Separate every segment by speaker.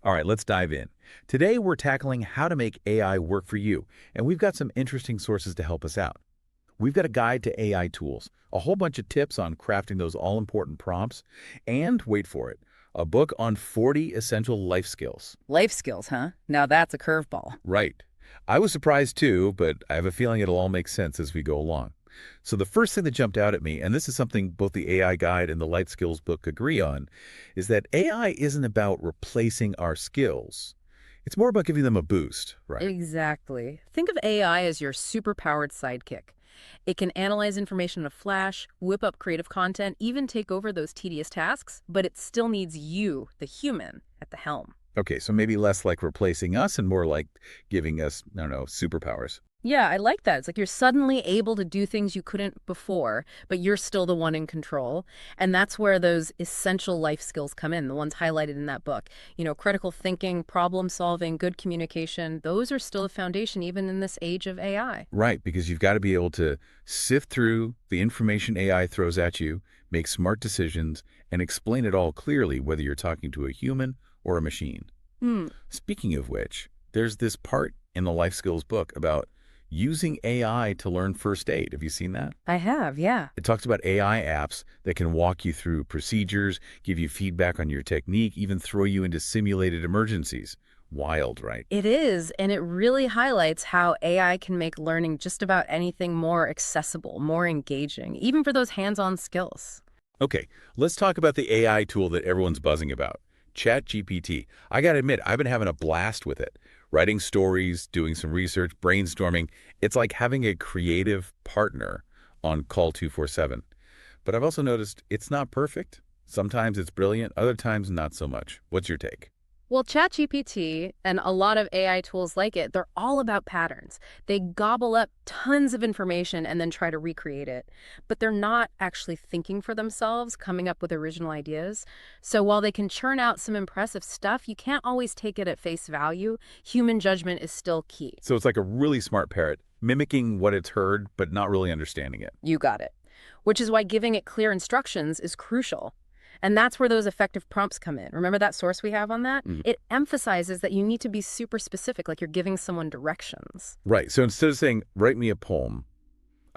Speaker 1: All right, let's dive in. Today, we're tackling how to make AI work for you, and we've got some interesting sources to help us out. We've got a guide to AI tools, a whole bunch of tips on crafting those all-important prompts, and wait for it, a book on 40 essential life skills.
Speaker 2: Life skills, huh? Now that's a curveball.
Speaker 1: Right. I was surprised too, but I have a feeling it'll all make sense as we go along. So the first thing that jumped out at me, and this is something both the AI guide and the life skills book agree on, is that AI isn't about replacing our skills. It's more about giving them a boost, right?
Speaker 2: Exactly. Think of AI as your superpowered sidekick. It can analyze information in a flash, whip up creative content, even take over those tedious tasks, but it still needs you, the human, at the helm.
Speaker 1: Okay, so maybe less like replacing us and more like giving us, I don't know, superpowers.
Speaker 2: Yeah, I like that. It's like you're suddenly able to do things you couldn't before, but you're still the one in control. And that's where those essential life skills come in, the ones highlighted in that book. Critical thinking, problem solving, good communication, those are still a foundation even in this age of AI.
Speaker 1: Right, because you've got to be able to sift through the information AI throws at you, make smart decisions, and explain it all clearly, whether you're talking to a human or a machine.
Speaker 2: Hmm.
Speaker 1: Speaking of which, there's this part in the life skills book about using AI to learn first aid. Have you seen that?
Speaker 2: I have, yeah.
Speaker 1: It talks about AI apps that can walk you through procedures, give you feedback on your technique, even throw you into simulated emergencies. Wild, right?
Speaker 2: It is, and it really highlights how AI can make learning just about anything more accessible, more engaging, even for those hands-on skills.
Speaker 1: Okay, let's talk about the AI tool that everyone's buzzing about, ChatGPT. I gotta admit, I've been having a blast with it. Writing stories, doing some research, brainstorming. It's like having a creative partner on Call 247. But I've also noticed it's not perfect. Sometimes it's brilliant, other times not so much. What's your take?
Speaker 2: Well, ChatGPT and a lot of AI tools like it, they're all about patterns. They gobble up tons of information and then try to recreate it. But they're not actually thinking for themselves, coming up with original ideas. So while they can churn out some impressive stuff, you can't always take it at face value. Human judgment is still key.
Speaker 1: So it's like a really smart parrot, mimicking what it's heard, but not really understanding it.
Speaker 2: You got it. Which is why giving it clear instructions is crucial. And that's where those effective prompts come in. Remember that source we have on that?
Speaker 1: Mm.
Speaker 2: It emphasizes that you need to be super specific, like you're giving someone directions.
Speaker 1: Right, so instead of saying, write me a poem,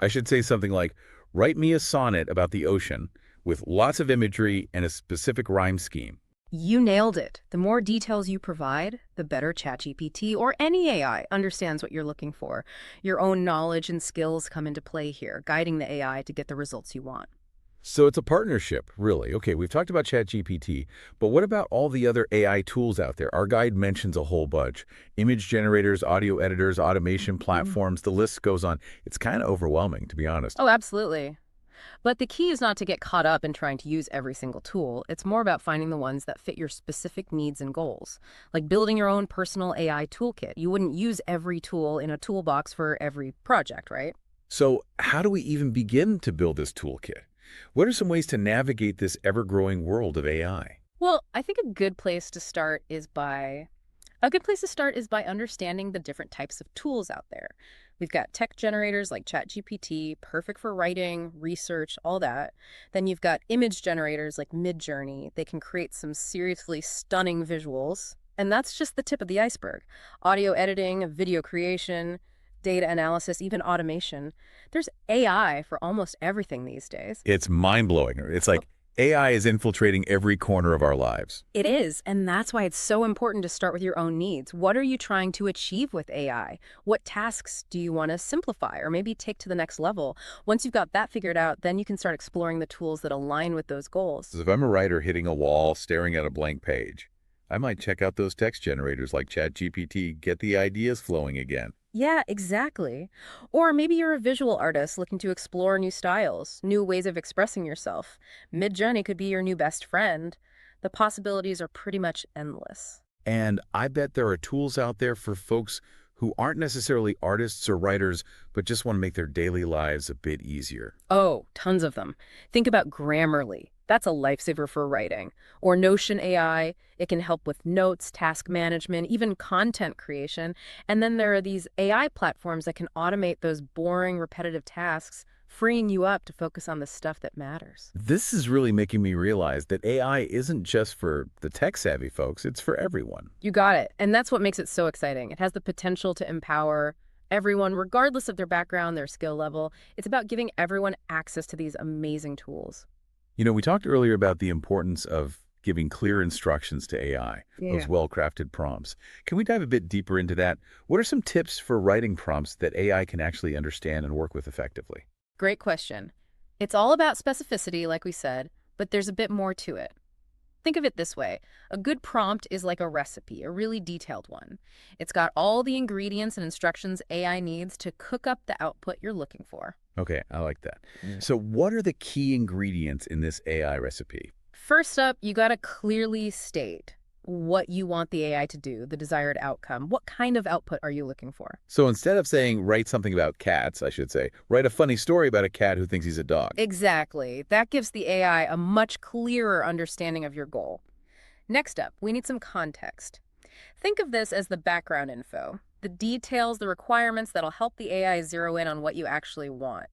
Speaker 1: I should say something like, write me a sonnet about the ocean with lots of imagery and a specific rhyme scheme.
Speaker 2: You nailed it. The more details you provide, the better ChatGPT or any AI understands what you're looking for. Your own knowledge and skills come into play here, guiding the AI to get the results you want.
Speaker 1: So it's a partnership, really. Okay, we've talked about ChatGPT, but what about all the other AI tools out there? Our guide mentions a whole bunch. Image generators, audio editors, automation platforms, the list goes on. It's kind of overwhelming, to be honest.
Speaker 2: Oh, absolutely. But the key is not to get caught up in trying to use every single tool. It's more about finding the ones that fit your specific needs and goals. Like building your own personal AI toolkit. You wouldn't use every tool in a toolbox for every project, right?
Speaker 1: So how do we even begin to build this toolkit? What are some ways to navigate this ever-growing world of AI?
Speaker 2: Well, I think a good place to start is by understanding the different types of tools out there. We've got tech generators like ChatGPT, perfect for writing, research, all that. Then you've got image generators like Midjourney. They can create some seriously stunning visuals. And that's just the tip of the iceberg. Audio editing, video creation, data analysis, even automation. There's AI for almost everything these days.
Speaker 1: It's mind-blowing. It's like AI is infiltrating every corner of our lives.
Speaker 2: It is, and that's why it's so important to start with your own needs. What are you trying to achieve with AI? What tasks do you want to simplify or maybe take to the next level? Once you've got that figured out, then you can start exploring the tools that align with those goals.
Speaker 1: So if I'm a writer hitting a wall, staring at a blank page, I might check out those text generators like ChatGPT, get the ideas flowing again.
Speaker 2: Yeah, exactly. Or maybe you're a visual artist looking to explore new styles, new ways of expressing yourself. Midjourney could be your new best friend. The possibilities are pretty much endless.
Speaker 1: And I bet there are tools out there for folks who aren't necessarily artists or writers, but just want to make their daily lives a bit easier.
Speaker 2: Oh, tons of them. Think about Grammarly. That's a lifesaver for writing. Or Notion AI. It can help with notes, task management, even content creation. And then there are these AI platforms that can automate those boring, repetitive tasks freeing you up to focus on the stuff that matters.
Speaker 1: This is really making me realize that AI isn't just for the tech-savvy folks, it's for everyone.
Speaker 2: You got it. And that's what makes it so exciting. It has the potential to empower everyone, regardless of their background, their skill level. It's about giving everyone access to these amazing tools.
Speaker 1: You know, we talked earlier about the importance of giving clear instructions to AI, those
Speaker 2: Yeah.
Speaker 1: well-crafted prompts. Can we dive a bit deeper into that? What are some tips for writing prompts that AI can actually understand and work with effectively?
Speaker 2: Great question. It's all about specificity, like we said, but there's a bit more to it. Think of it this way. A good prompt is like a recipe, a really detailed one. It's got all the ingredients and instructions AI needs to cook up the output you're looking for.
Speaker 1: Okay, I like that.
Speaker 2: Yeah.
Speaker 1: So what are the key ingredients in this AI recipe?
Speaker 2: First up, you got to clearly state what you want the AI to do, the desired outcome. What kind of output are you looking for?
Speaker 1: So instead of saying, write something about cats, I should say, write a funny story about a cat who thinks he's a dog.
Speaker 2: Exactly. That gives the AI a much clearer understanding of your goal. Next up, we need some context. Think of this as the background info, the details, the requirements that'll help the AI zero in on what you actually want.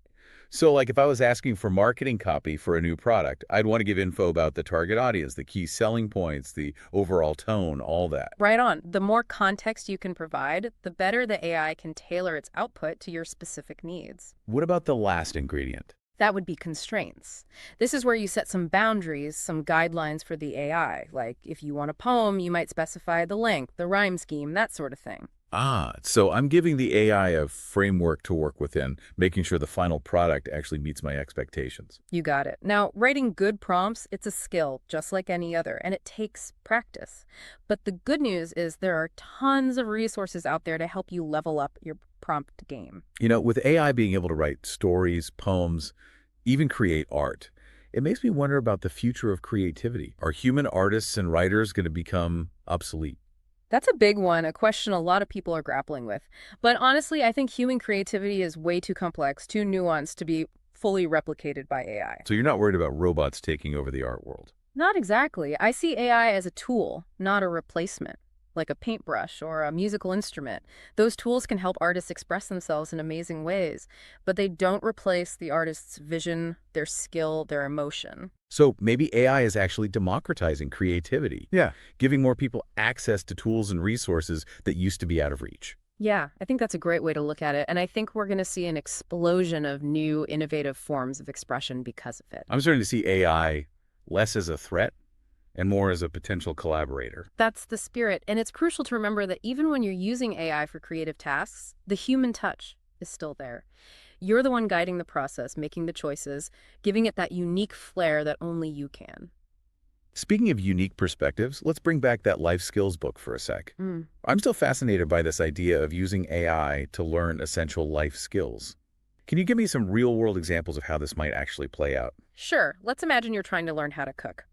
Speaker 1: So like if I was asking for marketing copy for a new product, I'd want to give info about the target audience, the key selling points, the overall tone, all that.
Speaker 2: Right on. The more context you can provide, the better the AI can tailor its output to your specific needs.
Speaker 1: What about the last ingredient?
Speaker 2: That would be constraints. This is where you set some boundaries, some guidelines for the AI. Like if you want a poem, you might specify the length, the rhyme scheme, that sort of thing.
Speaker 1: Ah, so I'm giving the AI a framework to work within, making sure the final product actually meets my expectations.
Speaker 2: You got it. Now, writing good prompts, it's a skill just like any other, and it takes practice. But the good news is there are tons of resources out there to help you level up your prompt game.
Speaker 1: You know, with AI being able to write stories, poems, even create art, it makes me wonder about the future of creativity. Are human artists and writers going to become obsolete?
Speaker 2: That's a big one, a question a lot of people are grappling with. But honestly, I think human creativity is way too complex, too nuanced to be fully replicated by AI.
Speaker 1: So you're not worried about robots taking over the art world?
Speaker 2: Not exactly. I see AI as a tool, not a replacement, like a paintbrush or a musical instrument. Those tools can help artists express themselves in amazing ways, but they don't replace the artist's vision, their skill, their emotion.
Speaker 1: So maybe AI is actually democratizing creativity. Yeah. Giving more people access to tools and resources that used to be out of reach.
Speaker 2: Yeah, I think that's a great way to look at it. And I think we're going to see an explosion of new, innovative forms of expression because of it.
Speaker 1: I'm starting to see AI less as a threat and more as a potential collaborator.
Speaker 2: That's the spirit. And it's crucial to remember that even when you're using AI for creative tasks, the human touch is still there. You're the one guiding the process, making the choices, giving it that unique flair that only you can.
Speaker 1: Speaking of unique perspectives, let's bring back that life skills book for a sec.
Speaker 2: Mm.
Speaker 1: I'm still fascinated by this idea of using AI to learn essential life skills. Can you give me some real-world examples of how this might actually play out?
Speaker 2: Sure, let's imagine you're trying to learn how to cook.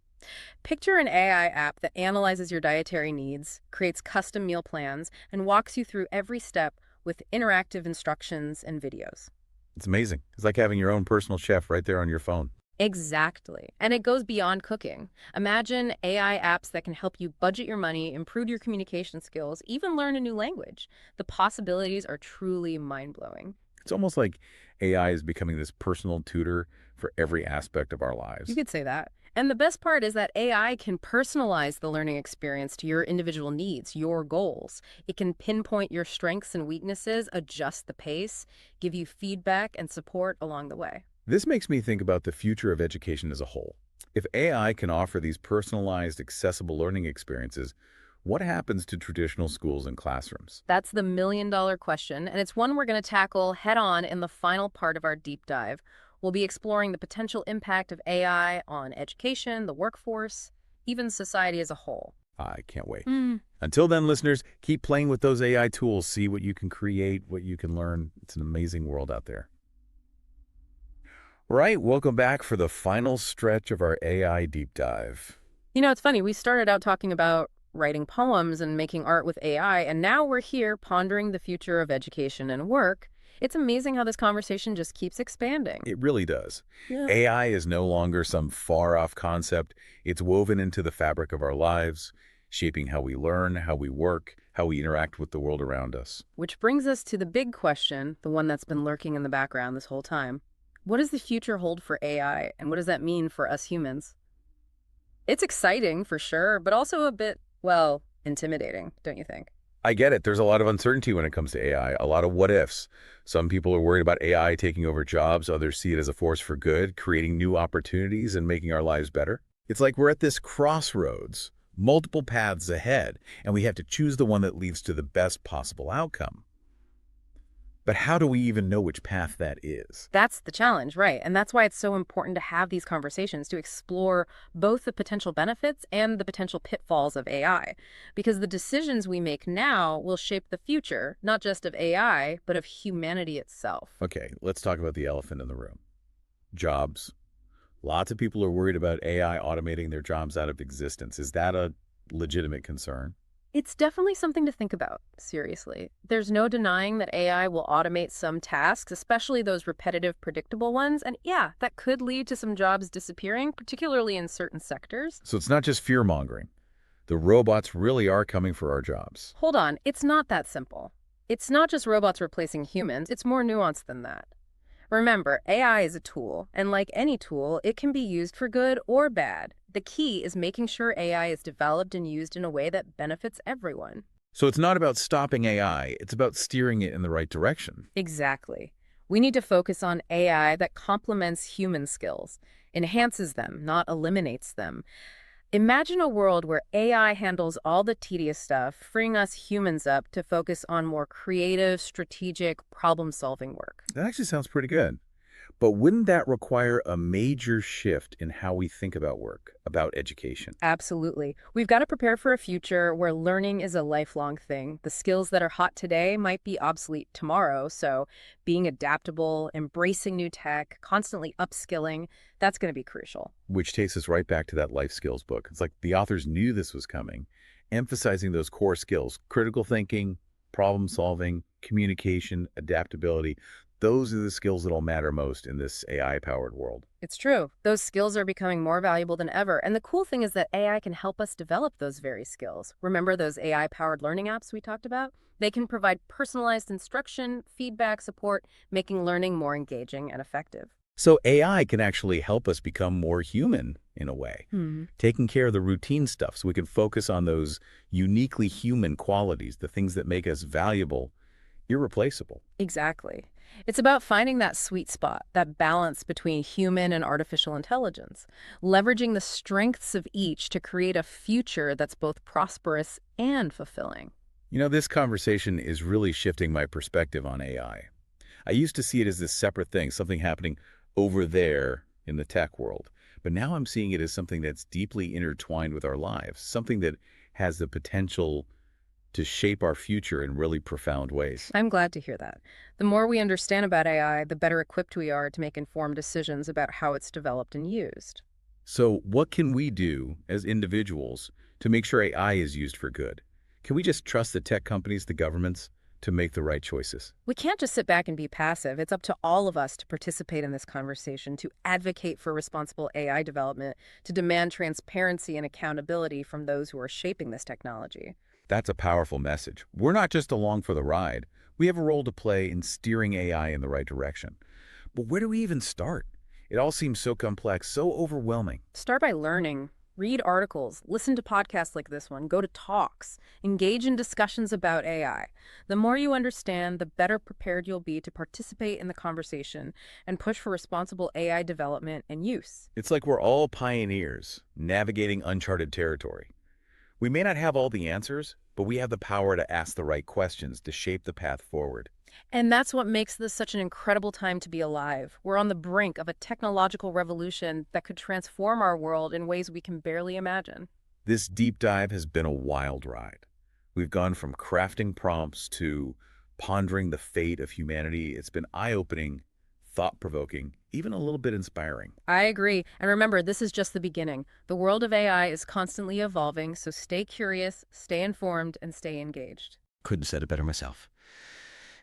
Speaker 2: Picture an AI app that analyzes your dietary needs, creates custom meal plans, and walks you through every step with interactive instructions and videos.
Speaker 1: It's amazing. It's like having your own personal chef right there on your phone.
Speaker 2: Exactly. And it goes beyond cooking. Imagine AI apps that can help you budget your money, improve your communication skills, even learn a new language. The possibilities are truly mind-blowing.
Speaker 1: It's almost like AI is becoming this personal tutor for every aspect of our lives.
Speaker 2: You could say that. And the best part is that AI can personalize the learning experience to your individual needs, your goals. It can pinpoint your strengths and weaknesses, adjust the pace, give you feedback and support along the way.
Speaker 1: This makes me think about the future of education as a whole. If AI can offer these personalized, accessible learning experiences, what happens to traditional schools and classrooms?
Speaker 2: That's the million-dollar question, and it's one we're going to tackle head-on in the final part of our deep dive. We'll be exploring the potential impact of AI on education, the workforce, even society as a whole.
Speaker 1: I can't wait. Until then, listeners, keep playing with those AI tools. See what you can create, what you can learn. It's an amazing world out there. All right, welcome back for the final stretch of our AI deep dive.
Speaker 2: You know, it's funny. We started out talking about writing poems and making art with AI, and now we're here pondering the future of education and work. It's amazing how this conversation just keeps expanding.
Speaker 1: It really does.
Speaker 2: Yeah.
Speaker 1: AI is no longer some far-off concept. It's woven into the fabric of our lives, shaping how we learn, how we work, how we interact with the world around us.
Speaker 2: Which brings us to the big question, the one that's been lurking in the background this whole time. What does the future hold for AI, and what does that mean for us humans? It's exciting for sure, but also a bit, well, intimidating, don't you think?
Speaker 1: I get it. There's a lot of uncertainty when it comes to AI, a lot of what ifs. Some people are worried about AI taking over jobs. Others see it as a force for good, creating new opportunities and making our lives better. It's like we're at this crossroads, multiple paths ahead, and we have to choose the one that leads to the best possible outcome. But how do we even know which path that is?
Speaker 2: That's the challenge, right? And that's why it's so important to have these conversations to explore both the potential benefits and the potential pitfalls of AI. Because the decisions we make now will shape the future, not just of AI, but of humanity itself.
Speaker 1: Okay, let's talk about the elephant in the room. Jobs. Lots of people are worried about AI automating their jobs out of existence. Is that a legitimate concern?
Speaker 2: It's definitely something to think about, seriously. There's no denying that AI will automate some tasks, especially those repetitive, predictable ones. And yeah, that could lead to some jobs disappearing, particularly in certain sectors.
Speaker 1: So it's not just fear-mongering. The robots really are coming for our jobs.
Speaker 2: Hold on, it's not that simple. It's not just robots replacing humans, it's more nuanced than that. Remember, AI is a tool, and like any tool, it can be used for good or bad. The key is making sure AI is developed and used in a way that benefits everyone.
Speaker 1: So it's not about stopping AI, it's about steering it in the right direction.
Speaker 2: Exactly. We need to focus on AI that complements human skills, enhances them, not eliminates them. Imagine a world where AI handles all the tedious stuff, freeing us humans up to focus on more creative, strategic, problem-solving work.
Speaker 1: That actually sounds pretty good. But wouldn't that require a major shift in how we think about work, about education?
Speaker 2: Absolutely. We've got to prepare for a future where learning is a lifelong thing. The skills that are hot today might be obsolete tomorrow, so being adaptable, embracing new tech, constantly upskilling, that's going to be crucial.
Speaker 1: Which takes us right back to that life skills book. It's like the authors knew this was coming, emphasizing those core skills, critical thinking, problem solving, communication, adaptability. Those are the skills that'll matter most in this AI-powered world.
Speaker 2: It's true. Those skills are becoming more valuable than ever. And the cool thing is that AI can help us develop those very skills. Remember those AI-powered learning apps we talked about? They can provide personalized instruction, feedback, support, making learning more engaging and effective.
Speaker 1: So AI can actually help us become more human in a way, taking care of the routine stuff so we can focus on those uniquely human qualities, the things that make us valuable, irreplaceable.
Speaker 2: Exactly. It's about finding that sweet spot, that balance between human and artificial intelligence, leveraging the strengths of each to create a future that's both prosperous and fulfilling.
Speaker 1: You know, this conversation is really shifting my perspective on AI. I used to see it as this separate thing, something happening over there in the tech world. But now I'm seeing it as something that's deeply intertwined with our lives, something that has the potential to shape our future in really profound ways.
Speaker 2: I'm glad to hear that. The more we understand about AI, the better equipped we are to make informed decisions about how it's developed and used.
Speaker 1: So what can we do as individuals to make sure AI is used for good? Can we just trust the tech companies, the governments, to make the right choices?
Speaker 2: We can't just sit back and be passive. It's up to all of us to participate in this conversation, to advocate for responsible AI development, to demand transparency and accountability from those who are shaping this technology.
Speaker 1: That's a powerful message. We're not just along for the ride. We have a role to play in steering AI in the right direction. But where do we even start? It all seems so complex, so overwhelming.
Speaker 2: Start by learning. Read articles, listen to podcasts like this one, go to talks, engage in discussions about AI. The more you understand, the better prepared you'll be to participate in the conversation and push for responsible AI development and use.
Speaker 1: It's like we're all pioneers, navigating uncharted territory. We may not have all the answers, but we have the power to ask the right questions to shape the path forward.
Speaker 2: And that's what makes this such an incredible time to be alive. We're on the brink of a technological revolution that could transform our world in ways we can barely imagine.
Speaker 1: This deep dive has been a wild ride. We've gone from crafting prompts to pondering the fate of humanity. It's been eye-opening, thought-provoking, even a little bit inspiring.
Speaker 2: I agree. And remember, this is just the beginning. The world of AI is constantly evolving, so stay curious, stay informed, and stay engaged.
Speaker 3: Couldn't have said it better myself.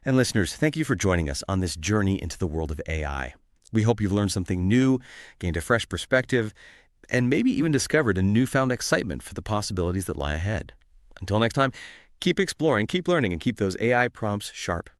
Speaker 3: And listeners, thank you for joining us on this journey into the world of AI. We hope you've learned something new, gained a fresh perspective, and maybe even discovered a newfound excitement for the possibilities that lie ahead. Until next time, keep exploring, keep learning, and keep those AI prompts sharp.